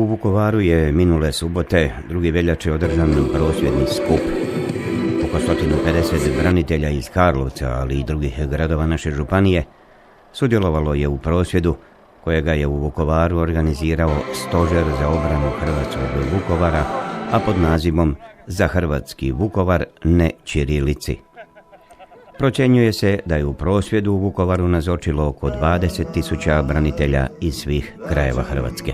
Vukovaru je minule subote 2. veljače održan prosvjedni skup. Oko 150 branitelja iz Karlovca, ali i drugih gradova naše županije, sudjelovalo je u prosvjedu kojega je u Vukovaru organizirao Stožer za obranu hrvatskog Vukovara, a pod nazivom Za hrvatski Vukovar, ne ćirilici. Procjenjuje se da je u prosvjedu u Vukovaru nazočilo oko 20.000 branitelja iz svih krajeva Hrvatske.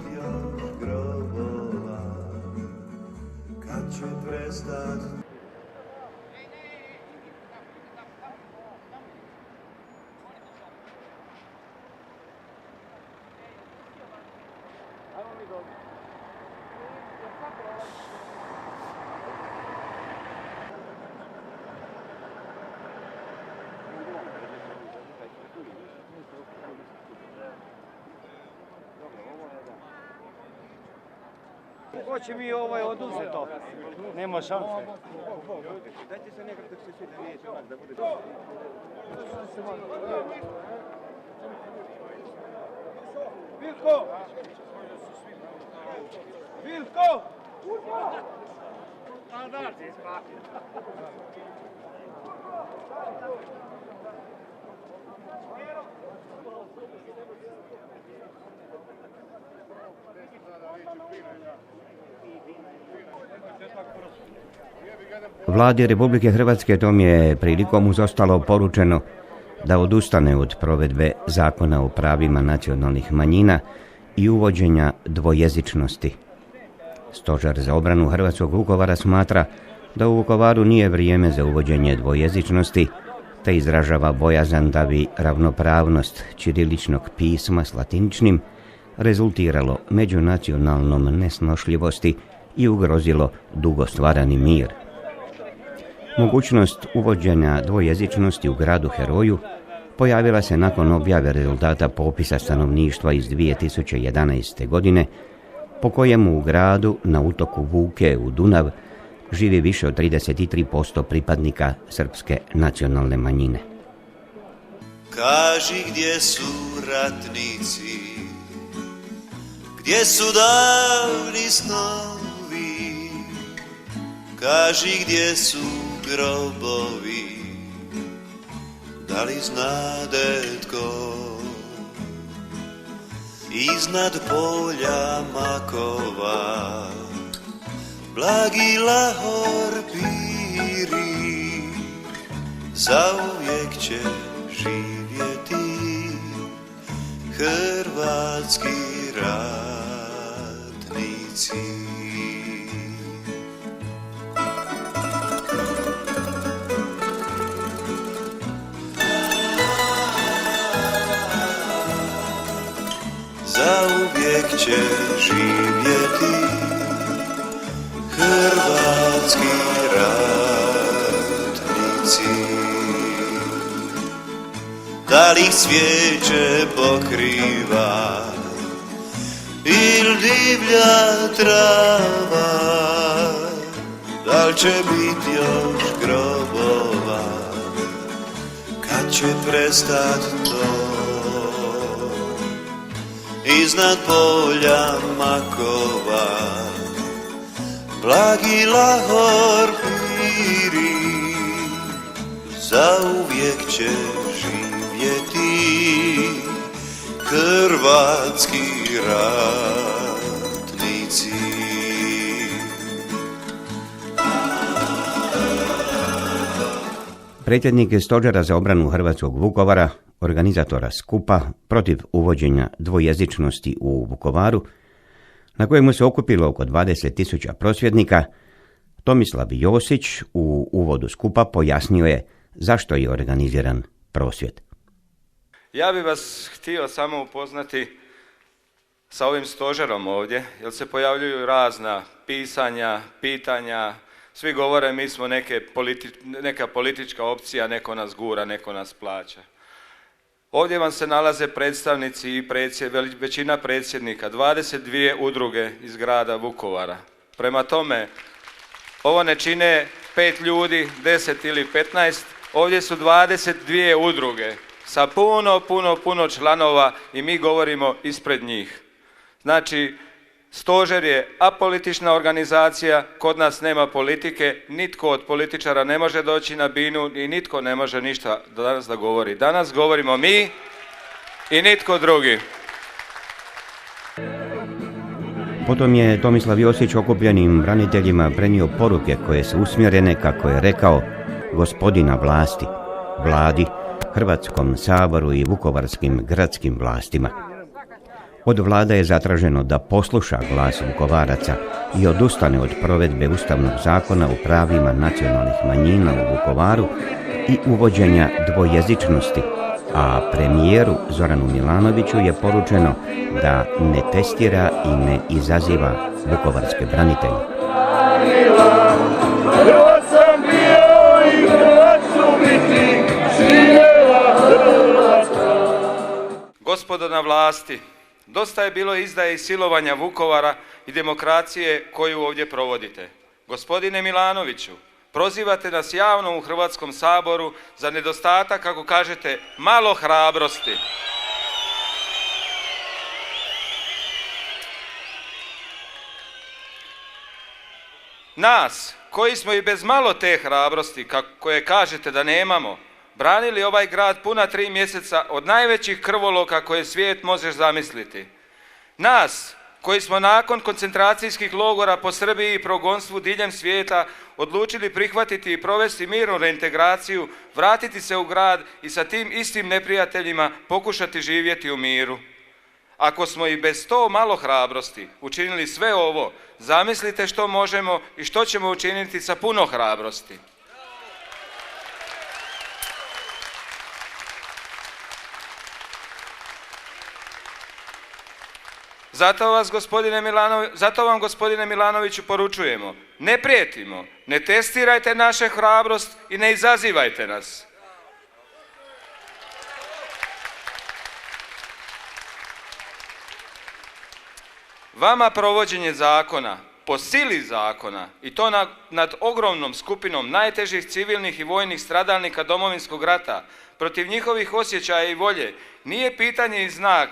Hoće mi oduzeto, nema šanse. Dajte se nekako da se svi da riječi da bude... Vilko! Vilko! A da, ti spati. Vladi Republike Hrvatske tom je prilikom ostalo poručeno da odustane od provedbe Zakona o pravima nacionalnih manjina i uvođenja dvojezičnosti. Stožer za obranu hrvatskog Vukovara smatra da u Vukovaru nije vrijeme za uvođenje dvojezičnosti, te izražava bojazan da bi ravnopravnost ćiriličnog pisma s latiničnim rezultiralo međunacionalnom nesnošljivosti i ugrozilo dugo stvarani mir. Mogućnost uvođenja dvojezičnosti u gradu Heroju pojavila se nakon objave rezultata popisa stanovništva iz 2011. godine, po kojemu u gradu na utoku Vuke u Dunav živi više od 33% pripadnika srpske nacionalne manjine. Kaži gdje su ratnici, gdje su davni snovi, kaži gdje su grobovi, da li znade tko? Iznad polja makova blagi Lahor piri, zauvijek će živjeti hrvatski ratnici. Zauvijek će živjeti hrvatski ratnici. Da li ih cvijeće pokriva ili divlja trava, da li će biti još grobova, kad će prestat to? Iznad polja makova blagi Lahor piri, zauvijek će živjeti hrvatski ratnici. Predsjednik Stožera za obranu hrvatskog Vukovara, organizatora skupa protiv uvođenja dvojezičnosti u Vukovaru, na kojemu se okupilo oko 20.000 prosvjednika, Tomislav Josić u uvodu skupa pojasnio je zašto je organiziran prosvjed. Ja bih vas htio samo upoznati sa ovim stožerom ovdje, jer se pojavljuju razna pisanja, pitanja, svi govore mi smo neka politička opcija, neko nas gura, neko nas plaća. Ovdje vam se nalaze predstavnici i većina predsjednika, 22 udruge iz grada Vukovara. Prema tome, ovo ne čine 5 ljudi, 10 ili 15, ovdje su 22 udruge sa puno članova i mi govorimo ispred njih. Znači, Stožer je apolitična organizacija, kod nas nema politike, nitko od političara ne može doći na binu i nitko ne može ništa danas da govori. Danas govorimo mi i nitko drugi. Potom je Tomislav Josić okupljenim braniteljima prenio poruke koje su usmjerene, kako je rekao, gospodina vlasti, vladi, Hrvatskom saboru i vukovarskim gradskim vlastima. Od vlada je zatraženo da posluša glas Vukovaraca i odustane od provedbe Ustavnog zakona o pravima nacionalnih manjina u Vukovaru i uvođenja dvojezičnosti, a premijeru Zoranu Milanoviću je poručeno da ne testira i ne izaziva vukovarske branitelje. Gospodo na vlasti, dosta je bilo izdaje i silovanja Vukovara i demokracije koju ovdje provodite. Gospodine Milanoviću, prozivate nas javno u Hrvatskom saboru za nedostatak, kako kažete, malo hrabrosti. Nas, koji smo i bez malo te hrabrosti, koje kažete da nemamo, branili ovaj grad puna 3 mjeseca od najvećih krvoloka koje svijet može zamisliti. Nas, koji smo nakon koncentracijskih logora po Srbiji i progonstvu diljem svijeta odlučili prihvatiti i provesti mirnu reintegraciju, vratiti se u grad i sa tim istim neprijateljima pokušati živjeti u miru. Ako smo i bez to malo hrabrosti učinili sve ovo, zamislite što možemo i što ćemo učiniti sa puno hrabrosti. Zato vam, gospodine Milanoviću, poručujemo, ne prijetimo, ne testirajte naše hrabrost i ne izazivajte nas. Vama provođenje zakona, po sili zakona, i to nad ogromnom skupinom najtežih civilnih i vojnih stradalnika Domovinskog rata, protiv njihovih osjećaja i volje, nije pitanje i znak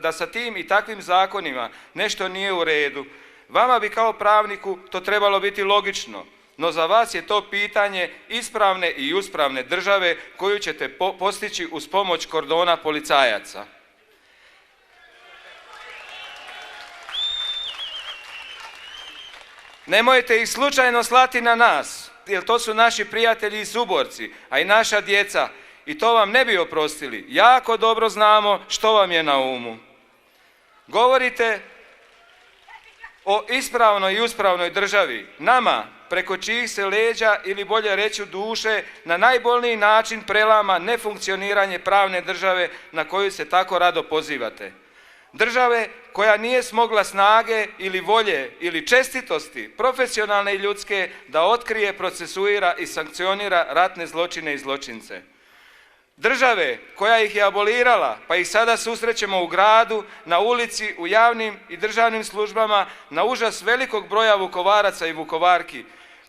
da sa tim i takvim zakonima nešto nije u redu. Vama bi kao pravniku to trebalo biti logično, no za vas je to pitanje ispravne i uspravne države koju ćete postići uz pomoć kordona policajaca. Nemojte ih slučajno slati na nas, jer to su naši prijatelji i suborci, a i naša djeca, i to vam ne bi oprostili. Jako dobro znamo što vam je na umu. Govorite o ispravnoj i uspravnoj državi, nama, preko čijih se leđa, ili bolje reći duše, na najbolniji način prelama nefunkcioniranje pravne države na koju se tako rado pozivate. Države koja nije smogla snage ili volje ili čestitosti, profesionalne i ljudske, da otkrije, procesuira i sankcionira ratne zločine i zločince. Države koja ih je abolirala, pa ih sada susrećemo u gradu, na ulici, u javnim i državnim službama, na užas velikog broja Vukovaraca i Vukovarki,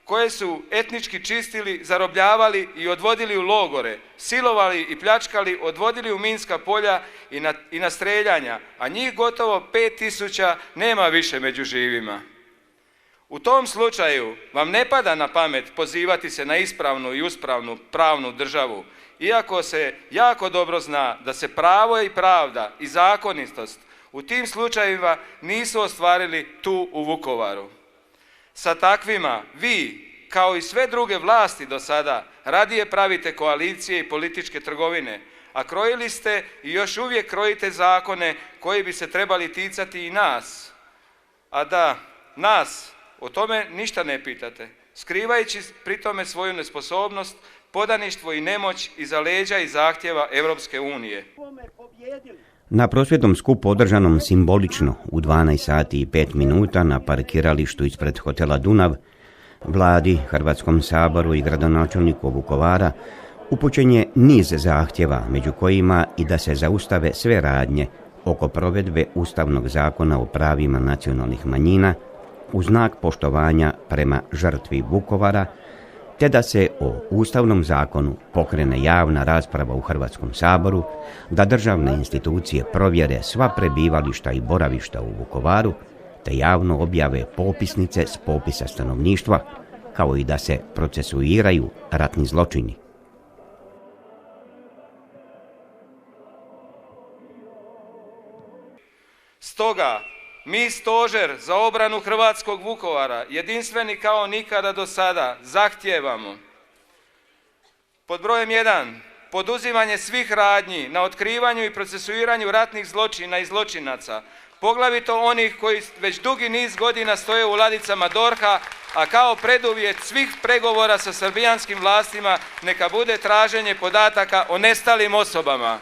koje su etnički čistili, zarobljavali i odvodili u logore, silovali i pljačkali, odvodili u minska polja i na streljanja, a njih gotovo 5000 nema više među živima. U tom slučaju vam ne pada na pamet pozivati se na ispravnu i uspravnu pravnu državu, iako se jako dobro zna da se pravo i pravda i zakonitost u tim slučajevima nisu ostvarili tu u Vukovaru. Sa takvima vi, kao i sve druge vlasti do sada, radije pravite koalicije i političke trgovine, a krojili ste i još uvijek krojite zakone koji bi se trebali ticati i nas. A da, nas, o tome ništa ne pitate, skrivajući pri tome svoju nesposobnost, podaništvo i nemoć iza leđa i zahtjeva Europske unije. Na prosvjednom skupu održanom simbolično u 12 sati i 5 minuta na parkiralištu ispred hotela Dunav, vladi, Hrvatskom saboru i gradonačelniku Vukovara upućen je niz zahtjeva, među kojima i da se zaustave sve radnje oko provedbe Ustavnog zakona o pravima nacionalnih manjina u znak poštovanja prema žrtvi Vukovara te da se o Ustavnom zakonu pokrene javna rasprava u Hrvatskom saboru, da državne institucije provjere sva prebivališta i boravišta u Vukovaru, te javno objave popisnice s popisa stanovništva, kao i da se procesuiraju ratni zločini. Stoga, mi Stožer za obranu hrvatskog Vukovara, jedinstveni kao nikada do sada, zahtijevamo pod brojem 1. poduzimanje svih radnji na otkrivanju i procesuiranju ratnih zločina i zločinaca, poglavito onih koji već dugi niz godina stoje u ladicama DORH-a, a kao preduvjet svih pregovora sa srbijanskim vlastima neka bude traženje podataka o nestalim osobama.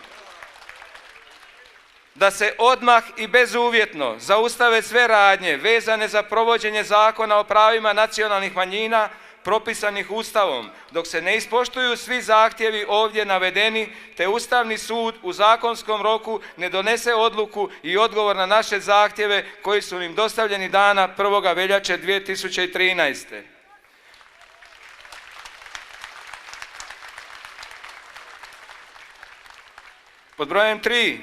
Da se odmah i bezuvjetno zaustave sve radnje vezane za provođenje Zakona o pravima nacionalnih manjina propisanih Ustavom, dok se ne ispoštuju svi zahtjevi ovdje navedeni, te Ustavni sud u zakonskom roku ne donese odluku i odgovor na naše zahtjeve koji su im dostavljeni dana 1. veljače 2013. Pod brojem 3.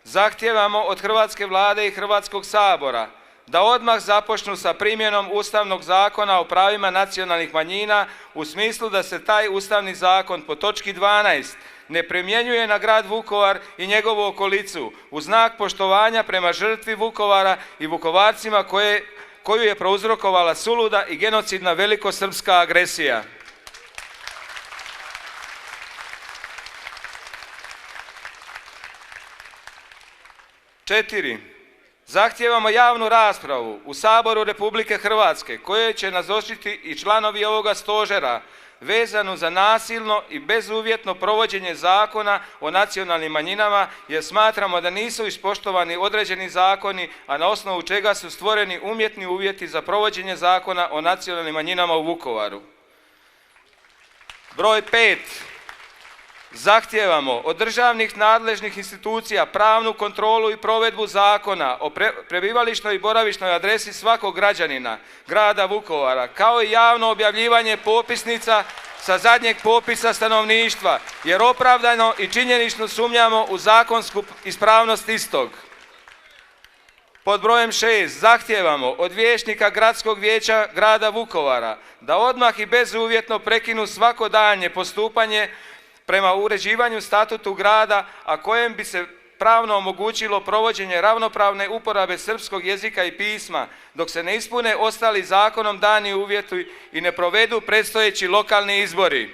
zahtijevamo od Hrvatske vlade i Hrvatskog sabora da odmah započnu sa primjenom Ustavnog zakona o pravima nacionalnih manjina u smislu da se taj Ustavni zakon po točki 12 ne primjenjuje na grad Vukovar i njegovu okolicu u znak poštovanja prema žrtvi Vukovara i Vukovarcima koju je prouzrokovala suluda i genocidna velikosrpska agresija. Četiri. Zahtijevamo javnu raspravu u Saboru Republike Hrvatske koje će nazočiti i članovi ovoga stožera vezanu za nasilno i bezuvjetno provođenje Zakona o nacionalnim manjinama, jer smatramo da nisu ispoštovani određeni zakoni, a na osnovu čega su stvoreni umjetni uvjeti za provođenje Zakona o nacionalnim manjinama u Vukovaru. Broj 5. Zahtijevamo od državnih nadležnih institucija pravnu kontrolu i provedbu Zakona o prebivališnoj i boravišnoj adresi svakog građanina grada Vukovara, kao i javno objavljivanje popisnica sa zadnjeg popisa stanovništva, jer opravdano i činjenično sumnjamo u zakonsku ispravnost istog. Pod brojem 6. zahtijevamo od vijećnika Gradskog vijeća grada Vukovara da odmah i bezuvjetno prekinu svako daljnje postupanje prema uređivanju statutu grada, a kojem bi se pravno omogućilo provođenje ravnopravne uporabe srpskog jezika i pisma, dok se ne ispune ostali zakonom dani uvjeti i ne provedu predstojeći lokalni izbori.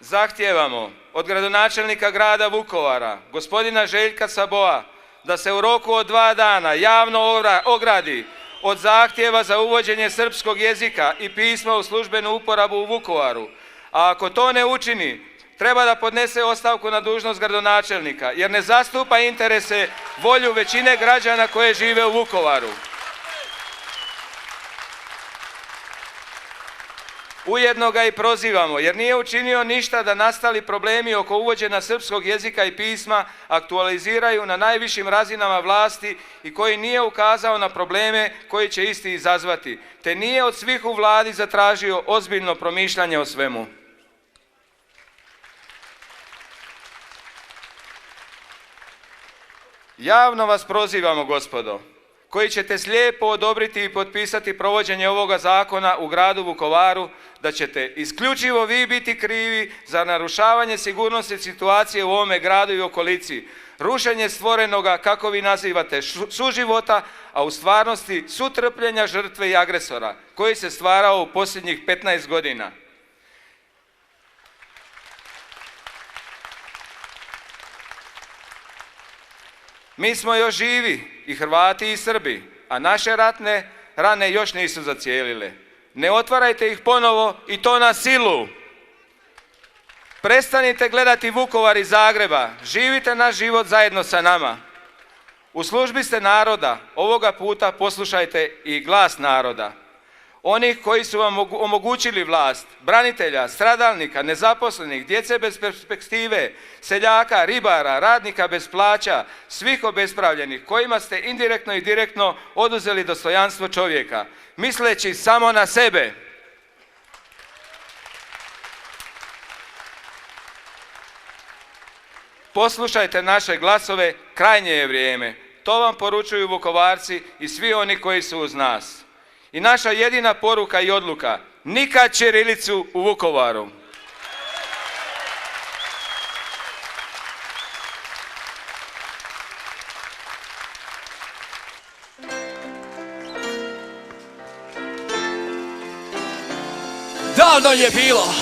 Zahtijevamo od gradonačelnika grada Vukovara, gospodina Željka Saboa, da se u roku od 2 dana javno ogradi od zahtjeva za uvođenje srpskog jezika i pisma u službenu uporabu u Vukovaru, a ako to ne učini, treba da podnese ostavku na dužnost gradonačelnika, jer ne zastupa interese, volju većine građana koje žive u Vukovaru. Ujedno ga i prozivamo, jer nije učinio ništa da nastali problemi oko uvođenja srpskog jezika i pisma aktualiziraju na najvišim razinama vlasti i koji nije ukazao na probleme koji će isti izazvati, te nije od svih u vladi zatražio ozbiljno promišljanje o svemu. Javno vas prozivamo, gospodo, koji ćete slijepo odobriti i potpisati provođenje ovoga zakona u gradu Vukovaru, da ćete isključivo vi biti krivi za narušavanje sigurnosne situacije u ovome gradu i okolici, rušenje stvorenoga, kako vi nazivate, suživota, a u stvarnosti sutrpljenja žrtve i agresora, koji se stvarao u posljednjih 15 godina. Mi smo još živi, i Hrvati i Srbi, a naše ratne rane još nisu zacijelile. Ne otvarajte ih ponovo i to na silu. Prestanite gledati Vukovar iz Zagreba, živite naš život zajedno sa nama. U službi ste naroda, ovoga puta poslušajte i glas naroda. onih koji su vam omogućili vlast, branitelja, stradalnika, nezaposlenih, djece bez perspektive, seljaka, ribara, radnika bez plaća, svih obespravljenih, kojima ste indirektno i direktno oduzeli dostojanstvo čovjeka, misleći samo na sebe. Poslušajte naše glasove, krajnje je vrijeme. To vam poručuju Vukovarci i svi oni koji su uz nas. I naša jedina poruka i odluka, nikad ćirilicu u Vukovaru. Davno je bilo,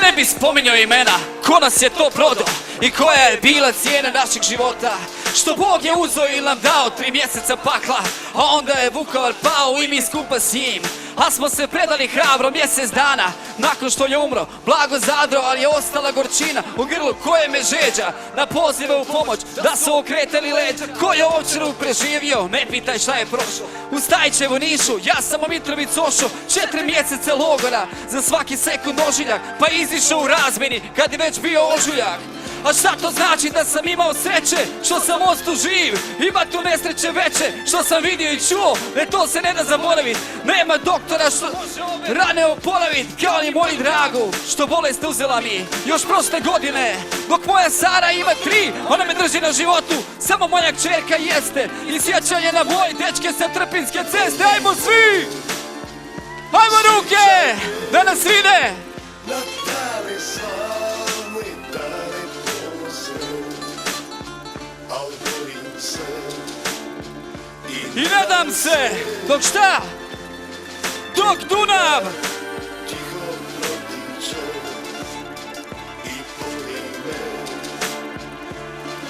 ne bi spominjao imena, ko nas je to prodao i koja je bila cijena naših života. Što Bog je uzeo ili nam dao 3 mjeseca pakla, a onda je Vukovar pao i mi skupa s njim. A smo se predali hrabro mjesec dana nakon što je umro Blago Zadro, ali je ostala gorčina u grlu koje me žeđa. Na pozive u pomoć da su okretali leđa, ko je Ovčaru preživio, ne pitaj šta je prošlo. U Stajićevu Nišu, ja sam u Mitrovicu ošao, 4 mjeseca logora, za svaki sekund ožiljak, pa izišao u razmjeni kad je već bio ožujak. A šta to znači da sam imao sreće, što sam ostao živ, ima tu nesreće veće, što sam vidio i čuo, to se ne da zaboravit. Nema doktora što rane oporavit, kao ni moji dragu, što bolest uzela mi još prošle godine. Dok moja Sara ima 3, ona me drži na životu, samo moja kćerka jeste. I sjećanje na moje dečke sa Trpinjske ceste, ajmo svi! Ajmo ruke, da nas vide! I nadam se, dok šta? Dok Dunav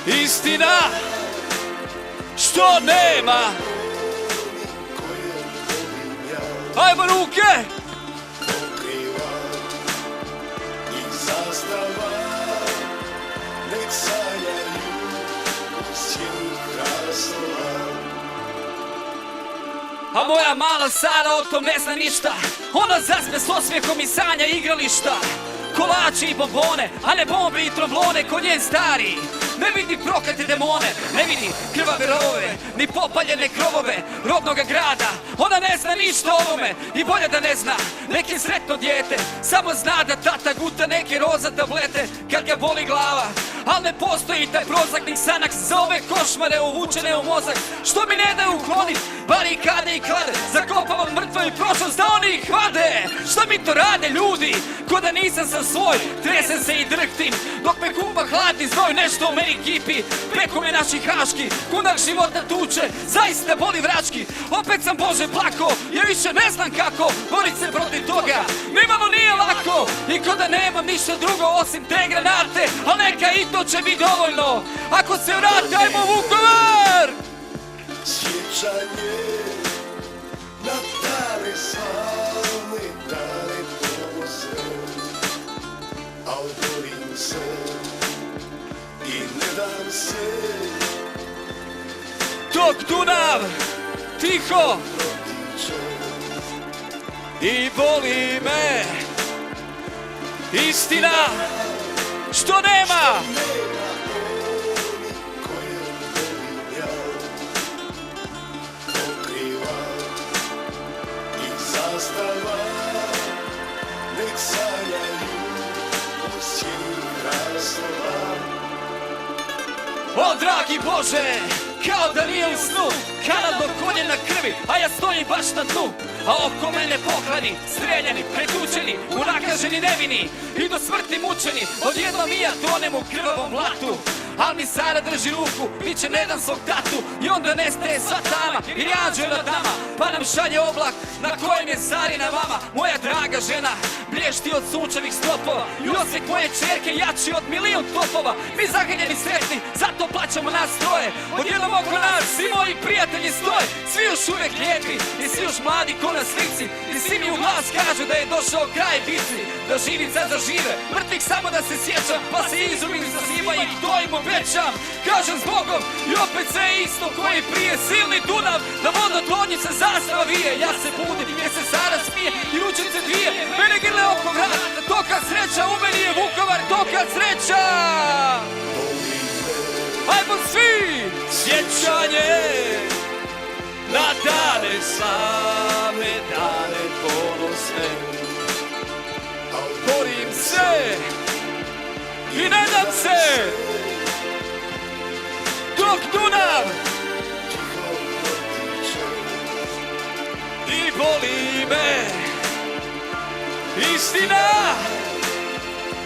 istina što nema. Ajmo ruke! A moja mala Sara o tom ne zna ništa, ona zaspe s osmijehom i sanja igrališta. Kolači i bombone, a ne bombe i troblone ko njen stari. Ne vidi proklete demone, ne vidi krvave rovove, ni popaljene krovove rodnoga grada. Ona ne zna ništa o ovome i bolje da ne zna, neki sretno dijete samo zna da tata guta neke roza tablete kad ga boli glava. Al ne postoji taj prozaknik sanak za ove košmare uvučene u mozak, što mi ne daju uklonit barikade i klade. Zakopavam mrtvo i prošlost da oni ih vade. Šta mi to rade ljudi, ko da nisam sam svoj, tresem se i drhtim dok me kupa hladni znoj, nešto u meni kipi. Preko me naši haški, kunak života tuče, zaista boli vrački. Opet sam Bože plako, ja više ne znam kako borit se protiv toga, nimalo nije lako. I ko da nemam ništa drugo osim te granate, al neka i to će biti dovoljno. Ako se vrati, ajmo Vukovar! Sjećanje na dane slavne, dane poze, al borim se i ne dam se. Dok Dunav tiho i boli me istina što nema. O dragi Bože, kao da nije u snu, kanal do koljena krvi, a ja stojim baš na dnu. A oko mene poklani, streljani, pretučeni, unakaženi nevini i do smrti mučeni. Odjednom i ja tonem u krvavom blatu, al mi Sara drži ruku, bit će ne dam svog tatu. I onda nestaje sva tama i jađe nad nama, pa nam šalje oblak na kojem je Sarina mama. Moja draga žena blješti od sunčevih stopova i osjek moje čerke jači od milion topova. Mi zagaljeni sretni, zato plaćamo nas troje. Odjednom oko nas svi moji prijatelji stoje, svi još uvijek lijepi i svi još mladi ko na slici. I svi mi u glas kažu da je došao kraj bitci, da živim sad zažive, mrtvih samo da se sjećam, pa se izumim zaziva i to im obećam. Kažem s Bogom i opet sve isto koji prije, silni Dunav, na vodotornju se zastava vije. Ja se budim jer se Sara smije. nije i ručice dvije, mene grle oko vrata, toka sreća u meni je Vukovar, toka sreća! Ajmo svi! Sjećanje na dane slavne, dane ponosne. Borim se i ne dam se dok Dunav i boli me istina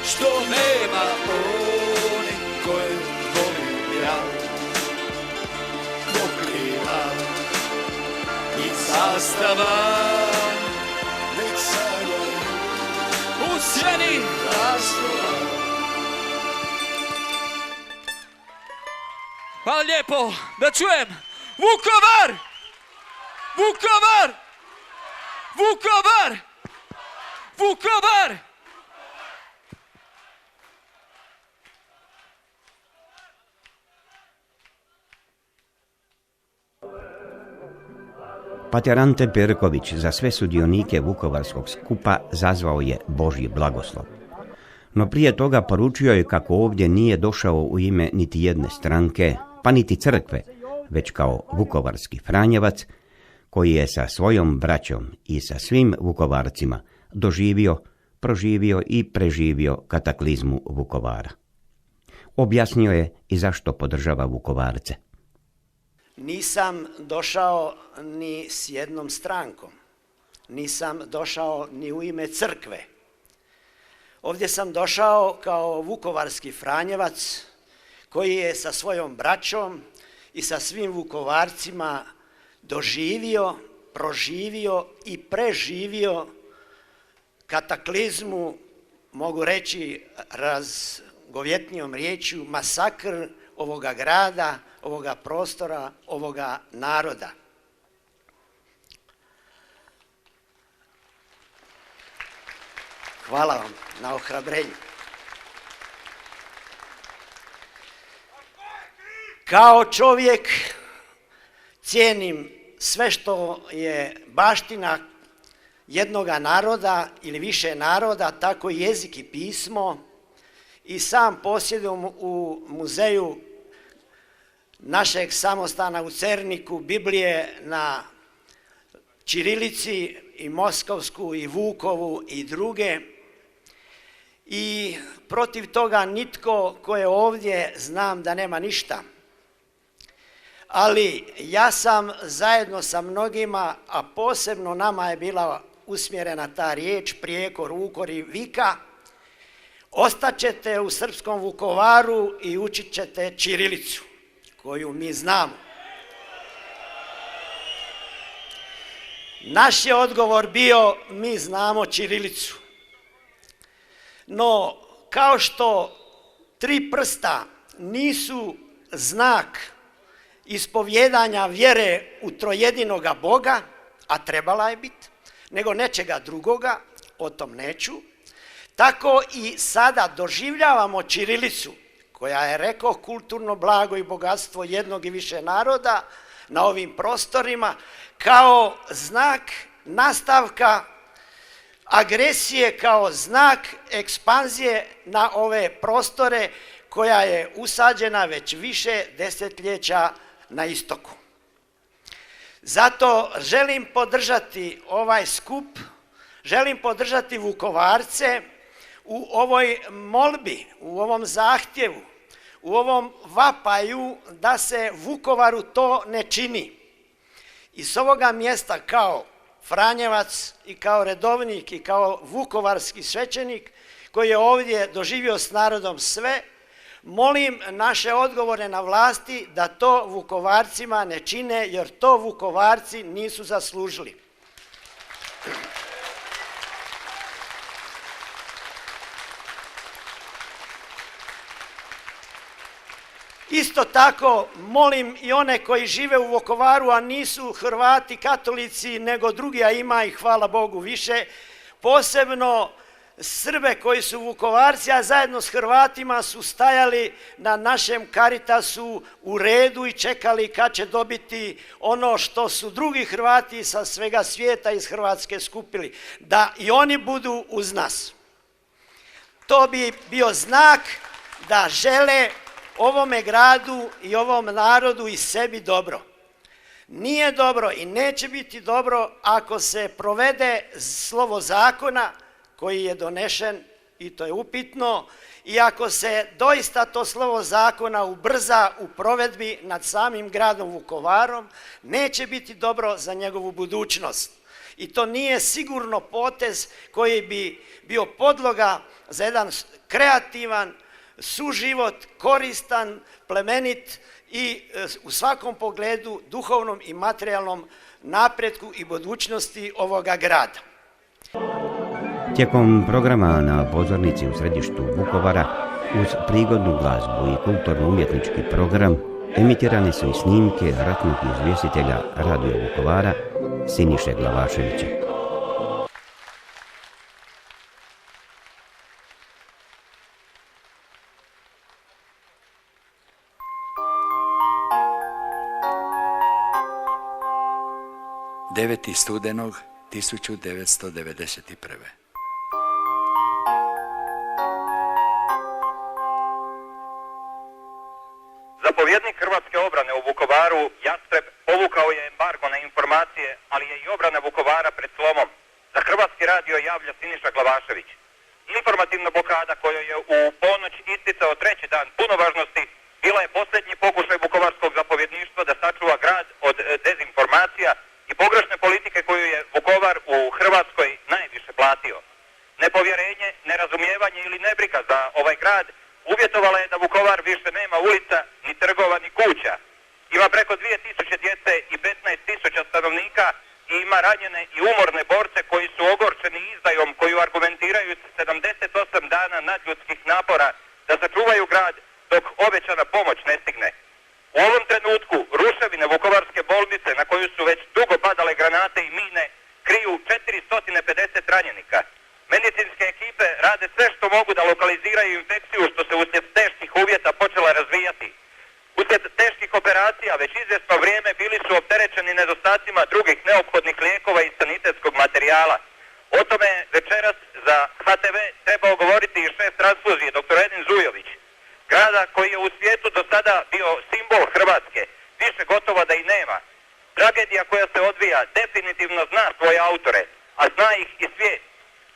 što nema one koje volim ja. Pokrila i zastava nek sanja u sjeni raslova. Hvala lijepo, da čujem. Vukovar! Vukovar! Vukovar! Vukovar! Pater Ante Perković za sve sudionike Vukovarskog skupa zazvao je Božji blagoslov. No prije toga poručio je kako ovdje nije došao u ime niti jedne stranke, pa niti crkve, već kao vukovarski Franjevac, koji je sa svojom braćom i sa svim Vukovarcima doživio, proživio i preživio kataklizmu Vukovara. Objasnio je i zašto podržava Vukovarce. Nisam došao ni s jednom strankom, nisam došao ni u ime crkve. Ovdje sam došao kao vukovarski Franjevac koji je sa svojom braćom i sa svim Vukovarcima doživio, proživio i preživio kataklizmu, mogu reći razgovjetnijom riječju, masakr ovoga grada, ovoga prostora, ovoga naroda. Hvala vam na ohrabrenju. Kao čovjek cijenim sve što je baština jednoga naroda ili više naroda, tako i jezik i pismo, i sam posjedujem u muzeju našeg samostana u Cerniku Biblije na ćirilici i moskovsku i Vukovu i druge. I protiv toga nitko ko je ovdje znam da nema ništa. Ali ja sam zajedno sa mnogima, a posebno nama je bila usmjerena ta riječ, prijekor, ukor i vika, ostaćete u srpskom Vukovaru i učit ćete ćirilicu, koju mi znamo. Naš je odgovor bio, mi znamo ćirilicu. No, kao što 3 prsta nisu znak ispovjedanja vjere u trojedinoga Boga, a trebala je biti, nego nečega drugoga, o tom neću, tako i sada doživljavamo ćirilicu, koja je, rekao, kulturno blago i bogatstvo jednog i više naroda na ovim prostorima, kao znak nastavka agresije, kao znak ekspanzije na ove prostore koja je usađena već više desetljeća na istoku. Zato želim podržati ovaj skup, želim podržati Vukovarce u ovoj molbi, u ovom zahtjevu, u ovom vapaju da se Vukovaru to ne čini. I s ovoga mjesta kao Franjevac i kao redovnik i kao vukovarski svećenik koji je ovdje doživio s narodom sve, molim naše odgovore na vlasti da to Vukovarcima ne čine, jer to Vukovarci nisu zaslužili. Isto tako molim i one koji žive u Vukovaru, a nisu Hrvati, katolici, nego drugi, a ima ih, hvala Bogu, više, posebno Srbe koji su Vukovarci, a zajedno s Hrvatima su stajali na našem Caritasu u redu i čekali kad će dobiti ono što su drugi Hrvati sa svega svijeta iz Hrvatske skupili, da i oni budu uz nas. To bi bio znak da žele ovome gradu i ovom narodu i sebi dobro. Nije dobro i neće biti dobro ako se provede slovo zakona koji je donešen, i to je upitno, i ako se doista to slovo zakona ubrza u provedbi nad samim gradom Vukovarom, neće biti dobro za njegovu budućnost. I to nije sigurno potez koji bi bio podloga za jedan kreativan suživot, koristan, plemenit i u svakom pogledu duhovnom i materijalnom napretku i budućnosti ovoga grada. Tijekom programa na pozornici u središtu Vukovara, uz prigodnu glazbu i kulturno-umjetnički program, emitirane su i snimke ratnog izvjestitelja Radio Vukovara Siniše Glavaševića. studenog 1991. Zapovjednik hrvatske obrane u Vukovaru, Jastreb, povukao je embargo na informacije, ali je i obrana Vukovara pred slomom. Za Hrvatski radio javlja Siniša Glavašević. Informativna blokada kojoj je u ponoć isticao treći dan punovažnosti bila je posljednji pokušaj vukovarskog zapovjedništva da sačuva grad od dezinformacija i pogrešne politike koju je Vukovar u Hrvatskoj najviše platio. Nepovjerenje, nerazumijevanje ili nebriga za ovaj grad uvjetovala je da Vukovar više nema ulica, ni trgova, ni kuća. Ima preko 2000 djece i 15.000 stanovnika i ima ranjene i umorne borce koji su ogorčeni izdajom koju argumentiraju 78 dana nadljudskih napora da sačuvaju grad dok obećana pomoć ne stigne. U ovom trenutku ruševine Vukovarske bolnice na koju su već dugo padale granate i mine kriju 450 ranjenika. Medicinske ekipe rade sve što mogu da lokaliziraju infekciju što se uslijed teških uvjeta počela razvijati. Uslijed teških operacija već izvjesno vrijeme bili su opterećeni nedostacima drugih neophodnih lijekova i sanitetskog materijala. O tome večeras za HTV trebao govoriti i šef transfuzije dr. Edin Zujović. Grada koji je u svijetu do sada bio simbol Hrvatske, više gotovo da i nema. Tragedija koja se odvija definitivno zna svoje autore, a zna ih i svijet.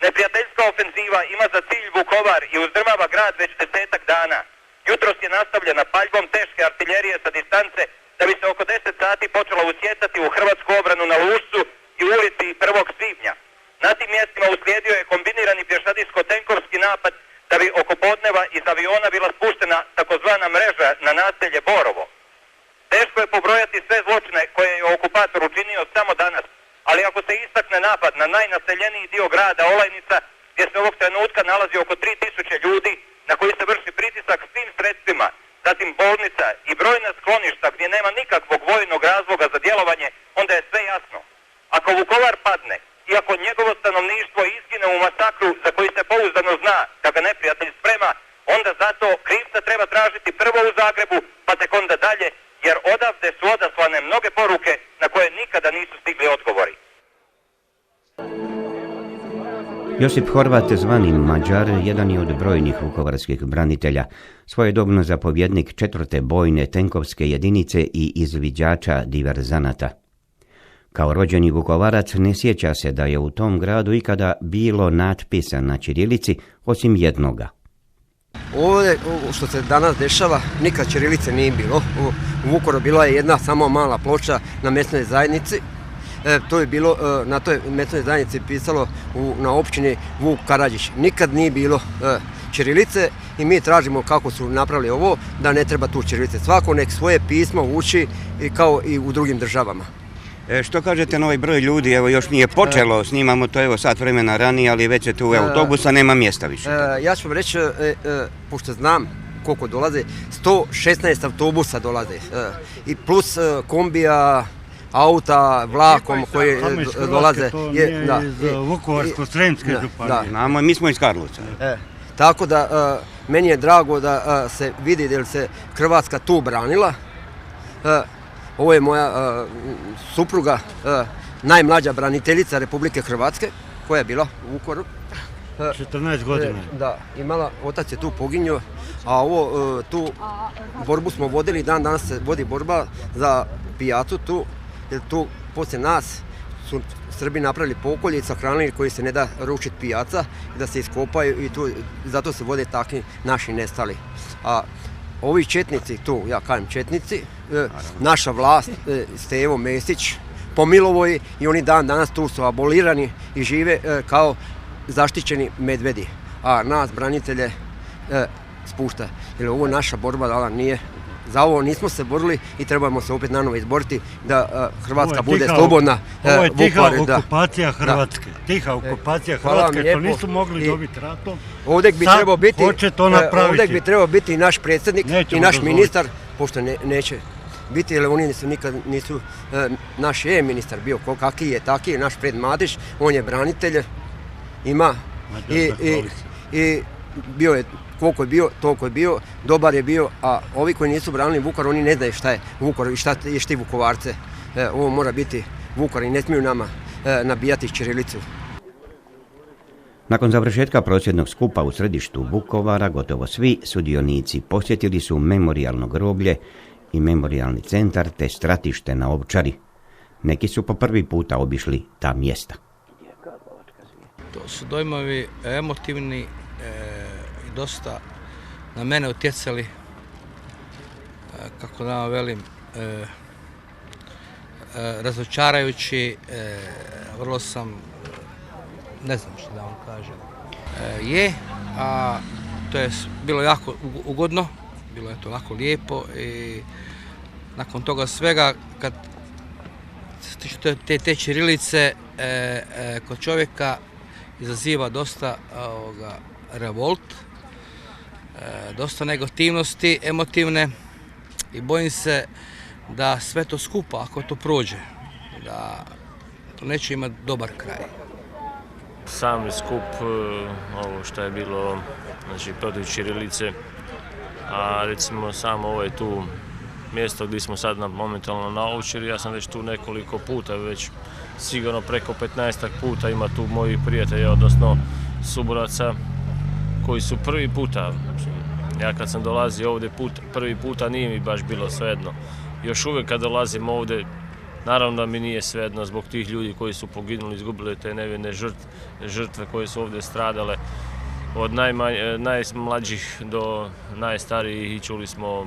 Neprijateljska ofenziva ima za cilj Vukovar i uzdrmava grad već 10-ak dana. Jutros je nastavljena paljbom teške artiljerije sa distance da bi se oko 10 sati počela usjetati u hrvatsku obranu na Lušcu i ulici 1. svibnja. Na tim mjestima uslijedio je kombinirani pješadijsko-tenkovski napad da bi oko podneva iz aviona bila spuštena takozvana mreža na naselje Borovo. Teško je pobrojati sve zločine koje je okupator učinio samo danas, ali ako se istakne napad na najnaseljeniji dio grada Olajnica, gdje se ovog trenutka nalazi oko 3000 ljudi, na koji se vrši pritisak svim sredstvima, zatim bolnica i brojna skloništa gdje nema nikakvog vojnog razloga za djelovanje, onda je sve jasno. Ako Vukovar padne, i ako njegovo stanovništvo izgine u masakru za koji se pouzdano zna da ga neprijatelj sprema, onda zato krivca treba tražiti prvo u Zagrebu, pa tek onda dalje, jer odavde su odaslane mnoge poruke na koje nikada nisu stigli odgovori. Josip Horvat, zvani Mađar, jedan je od brojnih vukovarskih branitelja, svojedobno zapovjednik 4. bojne tenkovske jedinice i izviđača diverzanata. Kao rođeni Vukovarac ne sjeća se da je u tom gradu ikada bilo natpisa na ćirilici, osim jednoga. Ovdje što se danas dešava, nikad ćirilice nije bilo. U Vukovaru bila je jedna samo mala ploča na mesnoj zajednici. To je bilo, na toj mesnoj zajednici pisalo na općini Vuk Karadžić. Nikad nije bilo ćirilice i mi tražimo kako su napravili ovo, da ne treba tu ćirilice. Svako nek svoje pismo uči kao i u drugim državama. Što kažete na ovaj broj ljudi, evo još nije počelo, snimamo to evo sat vremena ranije, ali već je tu autobusa, nema mjesta više. Ja ću vam reći, pošto znam koliko dolaze, 116 autobusa dolaze i plus kombija, auta, vlakom koji dolaze. To nije iz Vukovarsko-srijemske županije. Znamo, mi smo iz Karlovca. Tako da meni je drago da se vidi da se Hrvatska tu branila. Ovo je moja supruga, najmlađa braniteljica Republike Hrvatske, koja je bila u Vukovaru. 14 godina. Da, imala, otac je tu poginio, a ovo tu borbu smo vodili, danas se vodi borba za pijacu tu, jer tu poslije nas su Srbi napravili pokolje i sahranili koji se ne da rušiti pijaca i da se iskopaju i tu, zato se vode takvi naši nestali. A ovi četnici tu, ja kažem četnici, naša vlast, Stevo Mesić, pomilovo je i oni danas tu su abolirani i žive kao zaštićeni medvedi, a nas branitelje spušta. Jer ovo naša borba dala nije, za ovo nismo se borili i trebamo se opet nanovo izboriti da Hrvatska bude slobodna. Ovo je tiha okupacija Hrvatske. Tiha okupacija Hrvatske, to nisu mogli dobiti ratom. Ovdje bi trebao biti i naš predsjednik i naš ministar, pošto neće biti, jer oni nikad nisu, naš je ministar bio, kakvi je, taki je naš Fred Matić, on je branitelj, ima i bio je, koliko je bio, toliko je bio, dobar je bio, a ovi koji nisu branili Vukovar, oni ne znaju šta je Vukovar i šta je šti Vukovarce. Ovo mora biti Vukovar i ne smiju nama nabijati ćirilicu. Nakon završetka prosvjednog skupa u središtu Vukovara, gotovo svi sudionici posjetili su memorijalno groblje i memorijalni centar te stratište na Ovčari. Neki su po prvi puta obišli ta mjesta. To su dojmovi emotivni i dosta na mene utjecali, kako da vam velim, razočarajući, vrlo sam, ne znam što da vam kažem, a to je bilo jako ugodno, bilo je to jako lijepo i nakon toga svega, kad te ćirilice kod čovjeka izaziva dosta revolt, dosta negativnosti emotivne i bojim se da sve to skupa, ako to prođe, da to neće imati dobar kraj. Sami skup, ovo što je bilo, znači, protiv ćirilice, a recimo samo ovo je tu mjesto gdje smo sad momentalno na Ovčari, ja sam već tu nekoliko puta, već sigurno preko 15 puta ima tu mojih prijatelja, odnosno suboraca koji su prvi puta. Ja kad sam dolazio ovdje prvi puta nije mi baš bilo svejedno. Još uvijek kad dolazim ovdje, naravno da mi nije svejedno zbog tih ljudi koji su poginuli, izgubili te nevine žrtve koje su ovdje stradale. Od najmlađih do najstarijih, i čuli smo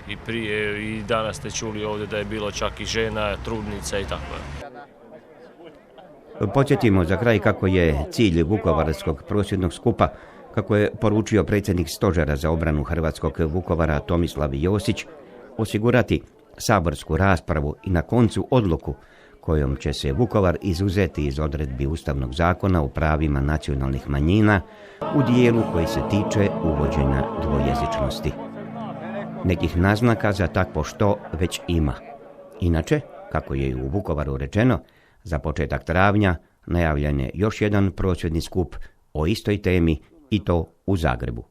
i prije i danas ste čuli ovdje da je bilo čak i žena, trudnica i tako. Podsjetimo za kraj kako je cilj Vukovarskog prosvjednog skupa, kako je poručio predsjednik Stožera za obranu Hrvatskog Vukovara Tomislav Josić, osigurati saborsku raspravu i na koncu odluku kojom će se Vukovar izuzeti iz odredbi Ustavnog zakona o pravima nacionalnih manjina u dijelu koji se tiče uvođenja dvojezičnosti. Nekih naznaka za takvo što već ima. Inače, kako je i u Vukovaru rečeno, za početak travnja najavljen je još jedan prosvjedni skup o istoj temi i to u Zagrebu.